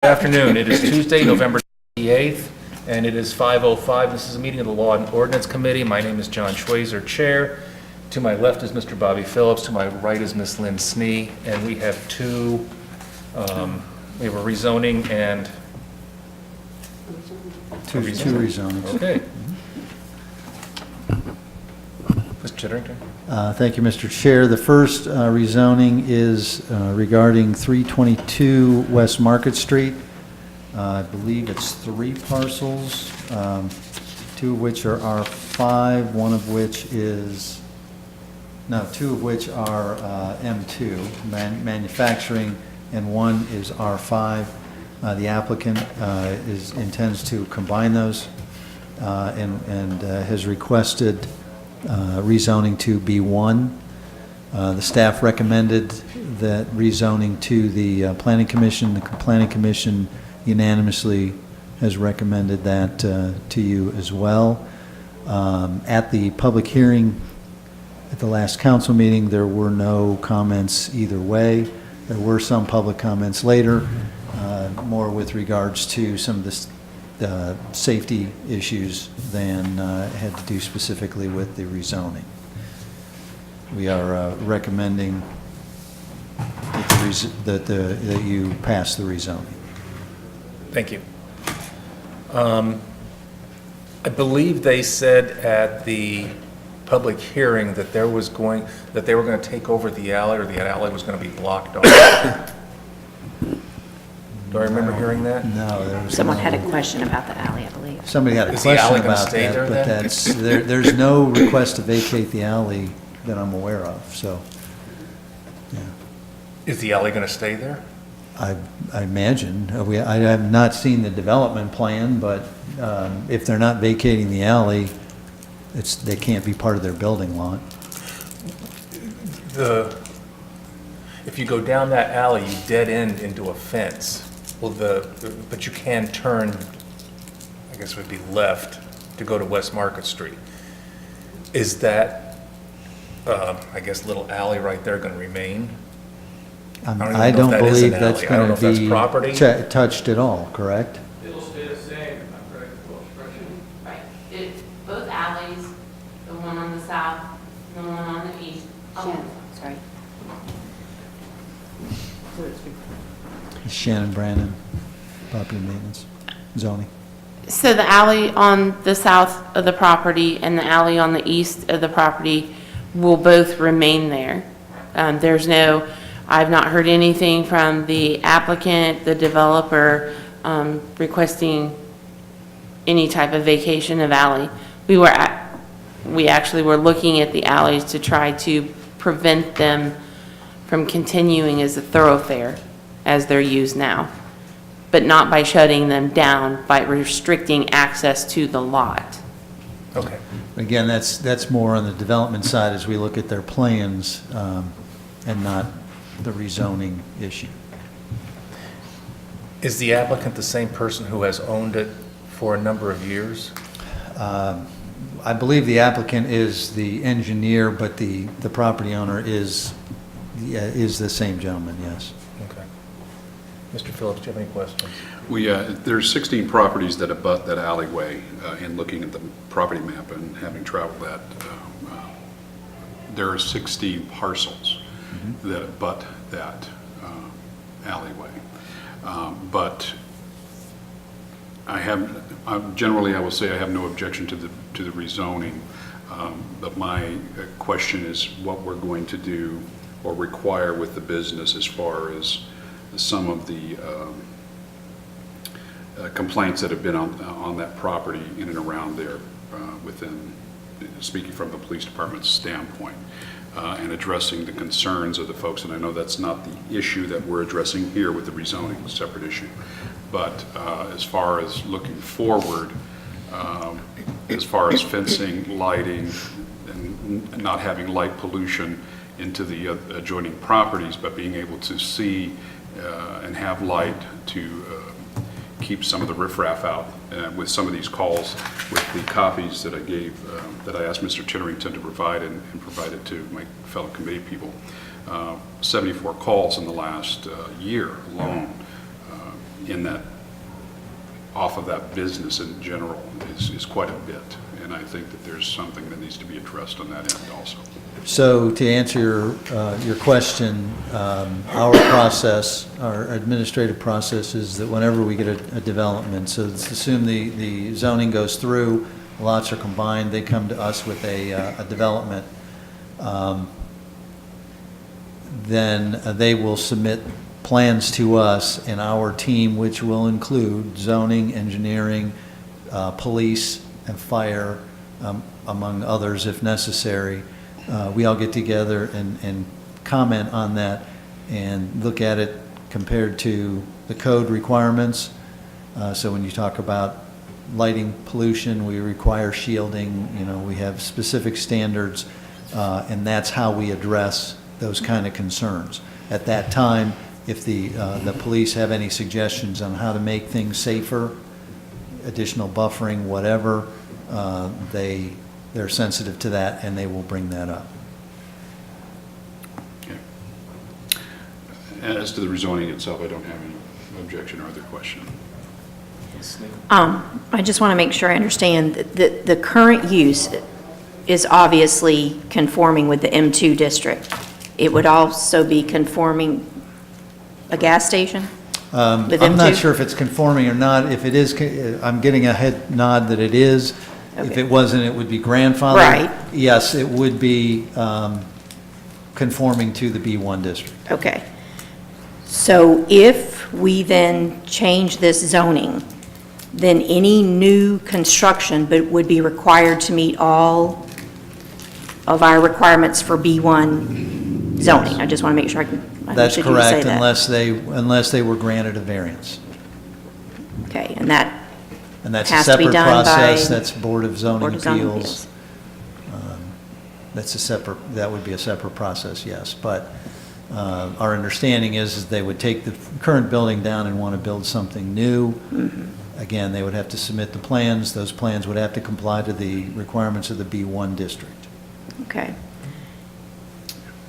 Good afternoon. It is Tuesday, November 28th, and it is 5:05. This is a meeting of the Law and Ordinance Committee. My name is John Schweizer, Chair. To my left is Mr. Bobby Phillips. To my right is Ms. Lynn Snee. And we have we have a rezoning and... Two rezonings. Okay. Mr. Chitterington? Thank you, Mr. Chair. The first rezoning is regarding 322 West Market Street. I believe it's 3 parcels, 2 of which are R5, one of which is, no, 2 of which are M2, manufacturing, and 1 is R5. The applicant intends to combine those and has requested rezoning to B1. The staff recommended that rezoning to the Planning Commission. The Planning Commission unanimously has recommended that to you as well. At the public hearing at the last council meeting, there were no comments either way. There were some public comments later, more with regards to some of the safety issues than had to do specifically with the rezoning. We are recommending that you pass the rezoning. Thank you. I believe they said at the public hearing that they were going to take over the alley, or the alley was going to be blocked off. Do I remember hearing that? No, there was Someone had a question about the alley, I believe. somebody had a Is the question alley gonna about stay that, there but then? there's no request to vacate the alley that I'm aware of. So, yeah. Is the alley going to stay there? I imagine. I have not seen the development plan, but if they're not vacating the alley, they can't be part of their building lot. If you go down that alley, you dead end into a fence. Well, but you can turn, I guess it would be left, to go to West Market Street. Is that, I guess, little alley right there going to remain? I don't believe that's going to be property. touched at all, correct? It'll stay the same, if I'm correct, Will Expression. Right, both alleys, the one on the south, and the one on the east. Shannon, sorry. Shannon Brandon, property maintenance, zoning. So the alley on the south of the property and the alley on the east of the property will both remain there. I've not heard anything from the applicant, the developer, requesting any type of vacation of alley. We actually were looking at the alleys to try to prevent them from continuing as a thoroughfare as they're used now, but not by shutting them down, by restricting access to the lot. Okay. Again, that's more on the development side as we look at their plans and not the rezoning issue. Is the applicant the same person who has owned it for a number of years? I believe the applicant is the engineer, but the property owner is the same gentleman, yes. Okay. Mr. Phillips, do you have any questions? There's 16 properties that abut that alleyway, in looking at the property map and having traveled that, there are 16 parcels that abut that alleyway. But generally I will say I have no objection to the rezoning, but my question is what we're going to do or require with the business as far as some of the complaints that have been on that property in and around there, within, speaking from the police department's standpoint, and addressing the concerns of the folks. And I know that's not the issue that we're addressing here with the rezoning, separate issue. But as far as looking forward, as far as fencing, lighting, and not having light pollution into the adjoining properties, but being able to see and have light to keep some of the riffraff out. With some of these calls, with the copies that I gave, that I asked Mr. Chitterington to provide and provided to my fellow committee people, 74 calls in the last year alone, in that, off of that business in general is quite a bit. And I think that there's something that needs to be addressed on that end also. So to answer your question, our process, our administrative process is that whenever we get a development, so let's assume the zoning goes through, lots are combined, they come to us with a development, then they will submit plans to us, and our team, which will include zoning, engineering, police, and fire, among others if necessary. We all get together and comment on that and look at it compared to the code requirements. So when you talk about lighting pollution, we require shielding, we have specific standards, and that's how we address those kind of concerns. At that time, if the police have any suggestions on how to make things safer, additional buffering, whatever, they're sensitive to that, and they will bring that up. Okay. As to the rezoning itself, I don't have any objection or other question. I just want to make sure I understand that the current use is obviously conforming with the M2 district. It would also be conforming a gas station? With I'm not M2? sure if it's conforming or not. If it is, I'm getting a head nod that it is. If Okay. it wasn't, it would be grandfathered. Right. Yes, it would be conforming to the B1 district. Okay. So if we then change this zoning, then any new construction would be required to meet all of our requirements for B1 zoning? I just want to make sure I That's understood you to say correct, that. unless they were granted a variance. Okay, and that And that's a has to be separate done process. by That's Board of Zoning Board of Zoning Appeals. That would be a separate process, yes. But our understanding is they would take the current building down and want to build something new. Again, they would have to submit the plans. Those plans would have to comply to the requirements of the B1 district. Okay.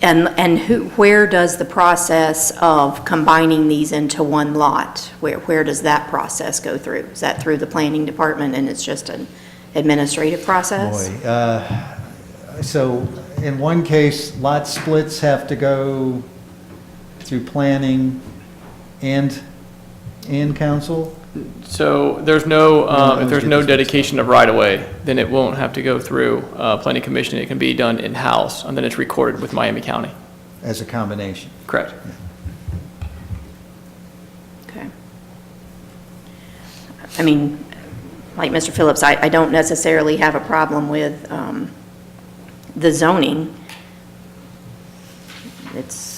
And where does the process of combining these into one lot, where does that process go through? Is that through the planning department and it's just an administrative process? Boy, so in one case, lot splits have to go through planning and council? So there's no, No, if there's no dedication of right-of-way, then it won't have to go through planning commission. It can be done in-house, and then it's recorded with Miami County. As a combination. Correct. Okay. I mean, like Mr. Phillips, I don't necessarily have a problem with the zoning. It's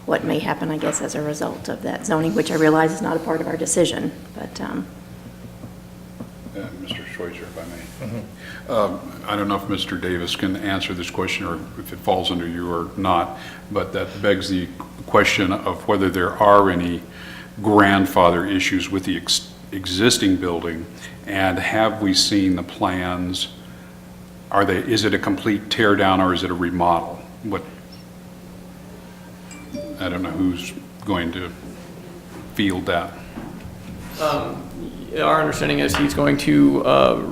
what may happen, I guess, as a result of that zoning, which I realize is not a part of our decision, but, Mr. Schweitzer, if I may. I don't know if Mr. Davis can answer this question or if it falls under you or not, but that begs the question of whether there are any grandfather issues with the existing building, and have we seen the plans? Is it a complete tear down or is it a remodel? I don't know who's going to field that. Our understanding is he's going to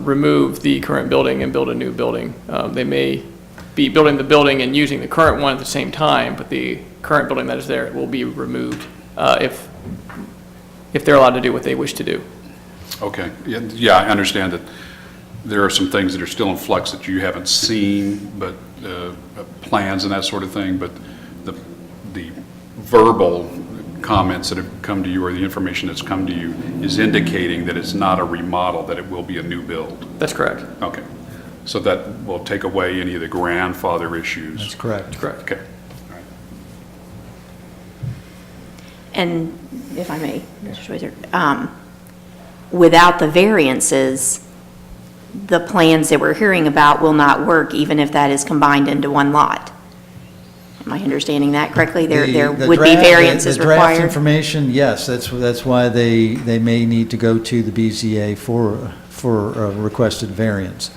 remove the current building and build a new building. They may be building the building and using the current one at the same time, but the current building that is there will be removed if they're allowed to do what they wish to do. Okay, yeah, I understand that there are some things that are still in flux that you haven't seen, but plans and that sort of thing, but the verbal comments that have come to you or the information that's come to you is indicating that it's not a remodel, that it will be a new build. That's correct. Okay, so that will take away any of the grandfather issues. That's correct. That's correct. Okay, all right. and if I may, Mr. Schweitzer, without the variances, the plans that we're hearing about will not work, even if that is combined into one lot. Am I understanding that correctly? There The would be draft- variances The draft required? information, yes, that's why they may need to go to the BZA for a requested variance.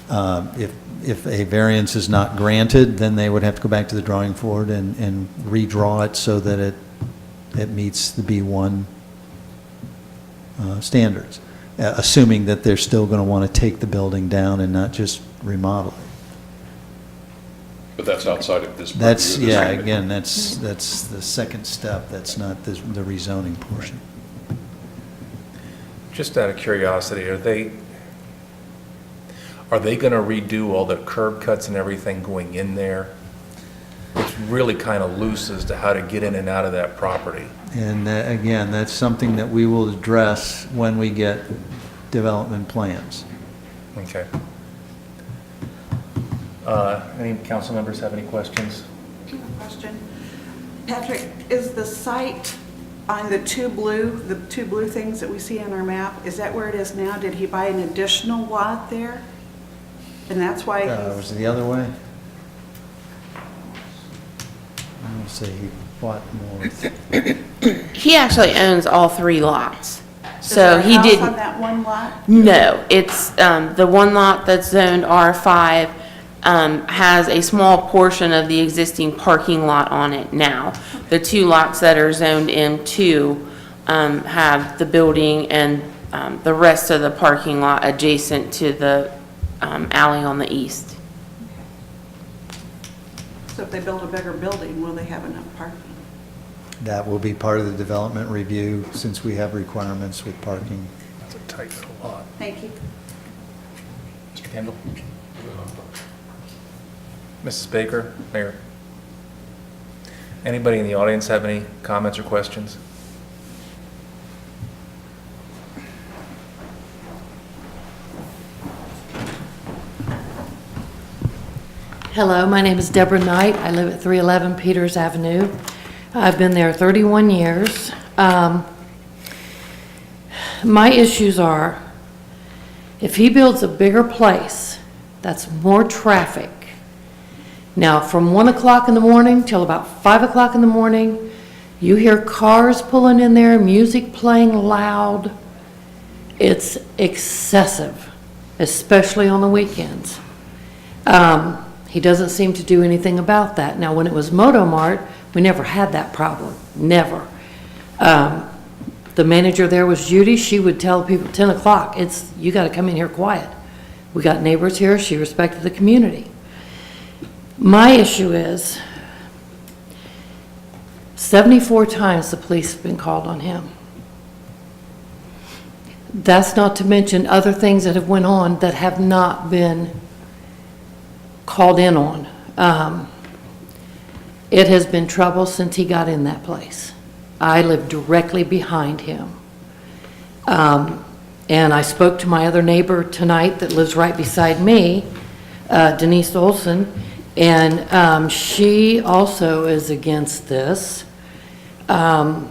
If a variance is not granted, then they would have to go back to the drawing board and redraw it so that it it meets the B1 standards, assuming that they're still going to want to take the building down and not just remodel it. But that's outside of this. That's, purview of this yeah, amendment. again, that's the second step, that's not the rezoning portion. Just out of curiosity, are they going to redo all the curb cuts and everything going in there? It's really kind of loose as to how to get in and out of that property. And again, that's something that we will address when we get development plans. Okay. Any council members have any questions? Question. Patrick, is the site on the two blue things that we see on our map, is that where it is now? Did he buy an additional lot there? And that's why Was it the other way? I would say he bought more. He actually owns all 3 lots. is So there a he house didn't. on that one lot? No, it's, the one lot that's zoned R5, has a small portion of the existing parking lot on it now. The 2 lots that are zoned M2, have the building and, the rest of the parking lot adjacent to the, alley on the east. So if they build a bigger building, will they have enough parking? That will be part of the development review, since we have requirements with parking. It's a tight little lot. Thank you. Mr. Kendall? Mrs. Baker, Mayor? Anybody in the audience have any comments or questions? Hello, my name is Deborah Knight. I live at 311 Peters Avenue. I've been there 31 years. My issues are, if he builds a bigger place, that's more traffic. Now, from 1 o'clock in the morning till about 5 o'clock in the morning, you hear cars pulling in there, music playing loud. It's excessive, especially on the weekends. He doesn't seem to do anything about that. Now, when it was Moto Mart, we never had that problem, never. The manager there was Judy. She would tell people 10 o'clock, you got to come in here quiet. We got neighbors here. She respected the community. My issue is 74 times the police have been called on him. That's not to mention other things that have went on that have not been called in on. It has been trouble since he got in that place. I live directly behind him. And I spoke to my other neighbor tonight that lives right beside me, Denise Olson, and she also is against this. And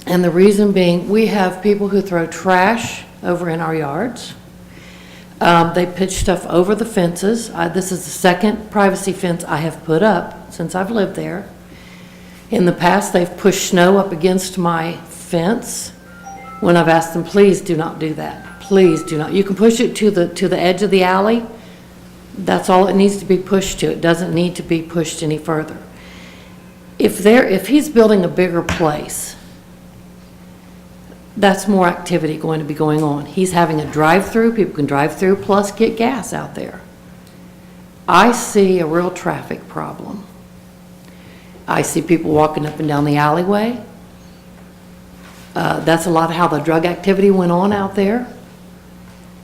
the reason being, we have people who throw trash over in our yards. They pitch stuff over the fences. This is the second privacy fence I have put up since I've lived there. In the past, they've pushed snow up against my fence when I've asked them, please do not do that. Please do not. You can push it to the edge of the alley. That's all it needs to be pushed to. It doesn't need to be pushed any further. If he's building a bigger place, that's more activity going to be going on. He's having a drive-through, people can drive through plus get gas out there. I see a real traffic problem. I see people walking up and down the alleyway. That's a lot of how the drug activity went on out there.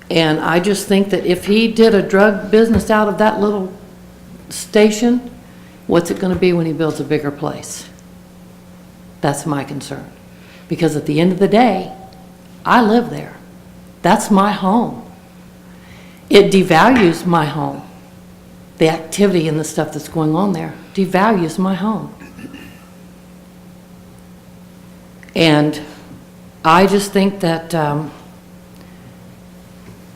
And I just think that if he did a drug business out of that little station, what's it going to be when he builds a bigger place? That's my concern. Because at the end of the day, I live there. That's my home. It devalues my home. The activity and the stuff that's going on there devalues my home. And I just think that,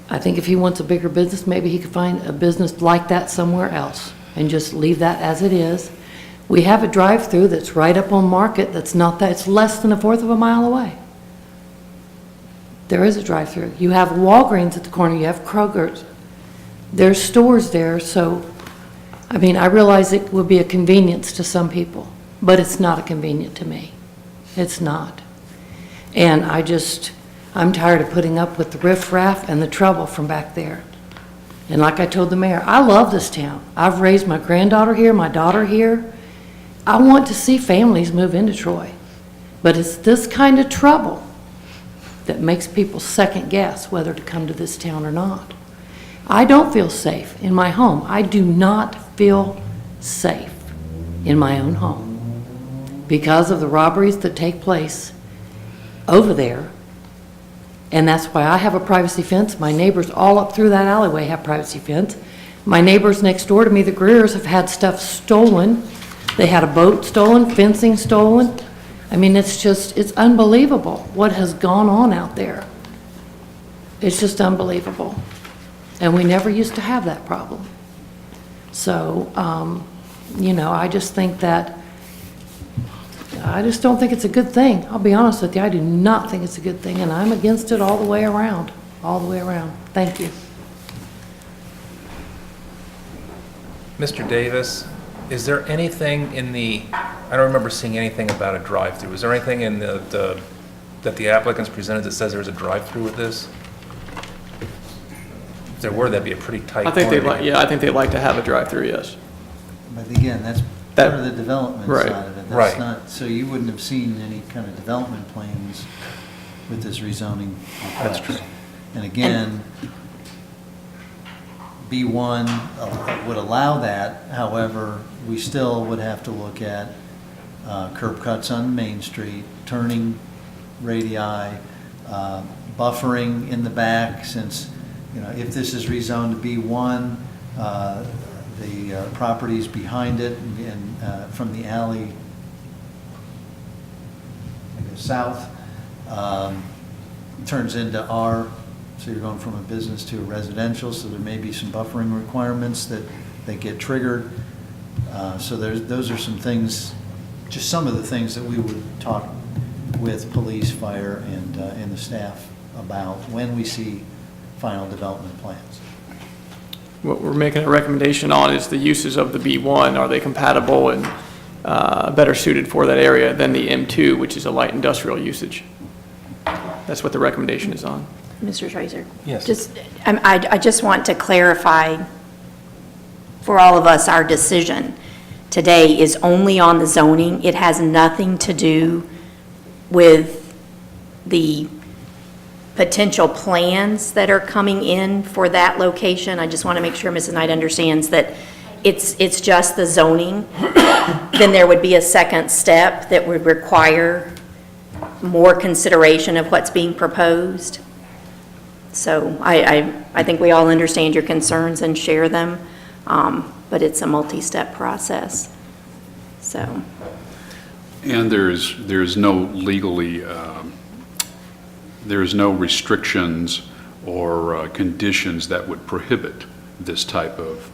I think if he wants a bigger business, maybe he could find a business like that somewhere else and just leave that as it is. We have a drive-through that's right up on Market that's not that, it's less than 1/4 of a mile away. There is a drive-through. You have Walgreens at the corner, you have Kroger's. There's stores there, so, I realize it would be a convenience to some people, but it's not a convenient to me. It's not. And I'm tired of putting up with the riffraff and the trouble from back there. And like I told the mayor, I love this town. I've raised my granddaughter here, my daughter here. I want to see families move into Troy. But it's this kind of trouble that makes people second guess whether to come to this town or not. I don't feel safe in my home. I do not feel safe in my own home because of the robberies that take place over there. And that's why I have a privacy fence. My neighbors all up through that alleyway have privacy fence. My neighbors next door to me, the Greers, have had stuff stolen. They had a boat stolen, fencing stolen. I mean, it's unbelievable what has gone on out there. It's just unbelievable. And we never used to have that problem. So, I just think that, I just don't think it's a good thing. I'll be honest with you, I do not think it's a good thing, and I'm against it all the way around, Thank you. Mr. Davis, is there anything in I don't remember seeing anything about a drive-through. Is there anything in that the applicants presented that says there's a drive-through with this? If there were, that'd be a pretty tight I think quantity. I think they'd like to have a drive-through, yes. But again, that's That- part of the development right, side of it. right. That's not, so you wouldn't have seen any kind of development plans with this rezoning request. That's true. And again, B1 would allow that, however, we still would have to look at curb cuts on Main Street, turning radii, buffering in the back, since, if this is rezoned to B1, the properties behind it and from the alley, I guess, south, turns into R, so you're going from a business to a residential, so there may be some buffering requirements that get triggered. So those are some things, just some of the things that we would talk with police, fire, and the staff about when we see final development plans. What we're making a recommendation on is the uses of the B1. Are they compatible and better suited for that area than the M2, which is a light industrial usage? That's what the recommendation is on. Mr. Tracer? Yes. I just want to clarify for all of us, our decision today is only on the zoning. It has nothing to do with the potential plans that are coming in for that location. I just want to make sure Mrs. Knight understands that it's just the zoning. Then there would be a second step that would require more consideration of what's being proposed. So I think we all understand your concerns and share them, but it's a multi-step process, so. And there's no legally, there's no restrictions or conditions that would prohibit this type of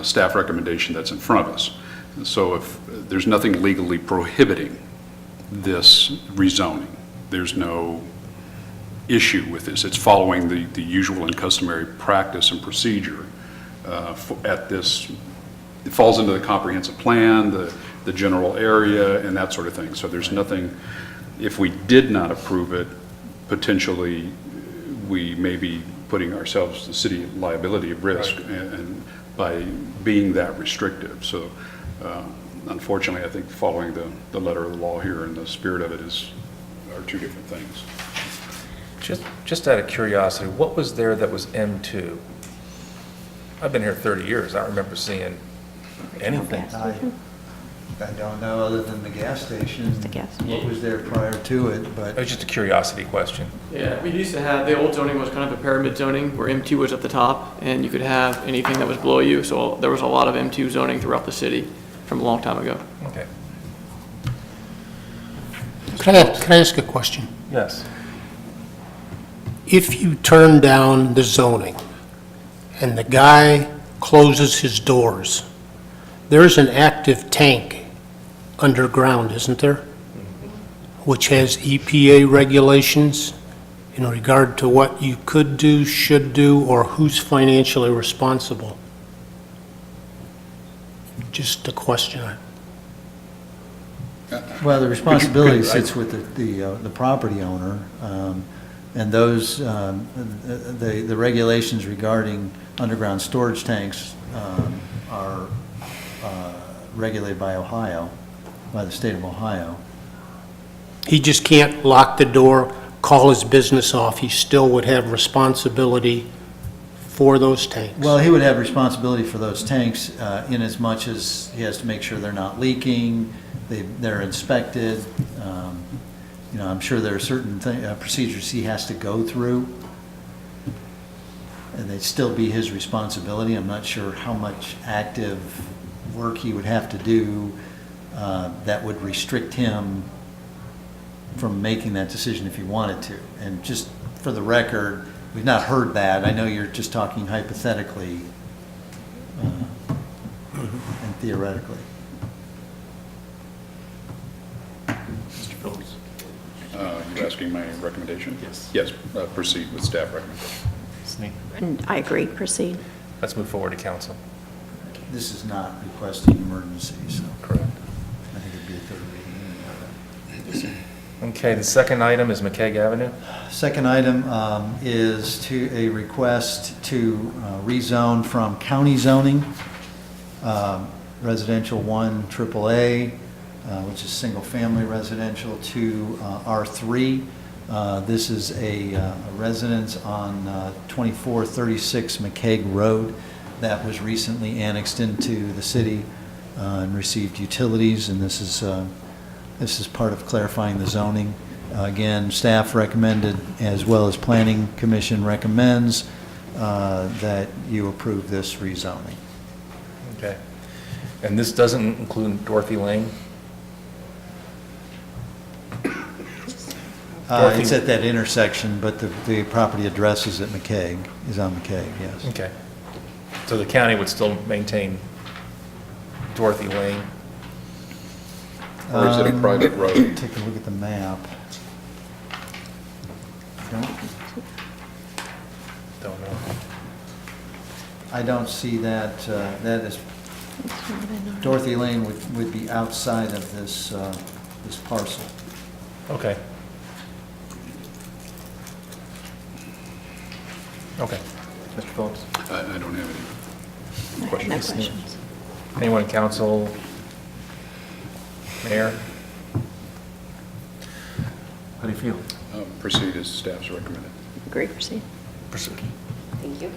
staff recommendation that's in front of us. So if there's nothing legally prohibiting this rezoning, there's no issue with this. It's following the usual and customary practice and procedure at this. It falls into the comprehensive plan, the general area, and that sort of thing. So there's nothing, if we did not approve it, potentially we may be putting ourselves, the city, liability at risk, Right. and by being that restrictive. So unfortunately, I think following the letter of the law here and the spirit of it are two different things. Just out of curiosity, what was there that was M2? I've been here 30 years. I don't remember seeing anything. I don't know, other than the gas station, The gas what was there prior to it, It but was just a curiosity question. Yeah, we used to have, the old zoning was kind of a pyramid zoning where M2 was at the top and you could have anything that was below you. So there was a lot of M2 zoning throughout the city from a long time ago. Okay. Can I ask a question? Yes. If you turn down the zoning and the guy closes his doors, there's an active tank underground, isn't there? Which has EPA regulations in regard to what you could do, should do, or who's financially responsible. Just a question. Well, the responsibility But you could- sits with the property owner, and those, the regulations regarding underground storage tanks are regulated by Ohio, by the state of Ohio. He just can't lock the door, call his business off. He still would have responsibility for those tanks. Well, he would have responsibility for those tanks in as much as he has to make sure they're not leaking, they're inspected. You know, I'm sure there are certain procedures he has to go through, and they'd still be his responsibility. I'm not sure how much active work he would have to do that would restrict him from making that decision if he wanted to. And just for the record, we've not heard that. I know you're just talking hypothetically and theoretically. Mr. Phillips? You're asking my recommendation? Yes. Yes, proceed with staff recommendation. Sneak. And I agree, proceed. Let's move forward to council. This is not requesting emergency, so Correct. I think it'd be a third reading. Okay, the second item is McKeag Avenue. Second item is to a request to rezone from county zoning, residential 1 AAA, which is single-family residential, to R3. This is a residence on 2436 McKeag Road that was recently annexed into the city and received utilities, and this is part of clarifying the zoning. Again, staff recommended, as well as Planning Commission recommends, that you approve this rezoning. Okay. And this doesn't include Dorothy Lane? It's at that intersection, but the property address is at McKeag, is on McKeag, yes. Okay. So the county would still maintain Dorothy Lane? Or is it a private road? Take a look at the map. Don't know. I don't see that, that is, Dorothy Lane would be outside of this, this parcel. Okay. Okay. Mr. Phillips? I don't have any No questions. questions. Anyone in council? Mayor? How do you feel? Proceed as staff's recommended. Agree, proceed. Proceed. Thank you.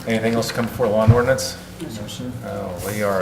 Anything else to come before law and ordinance? No, sir. Oh, we are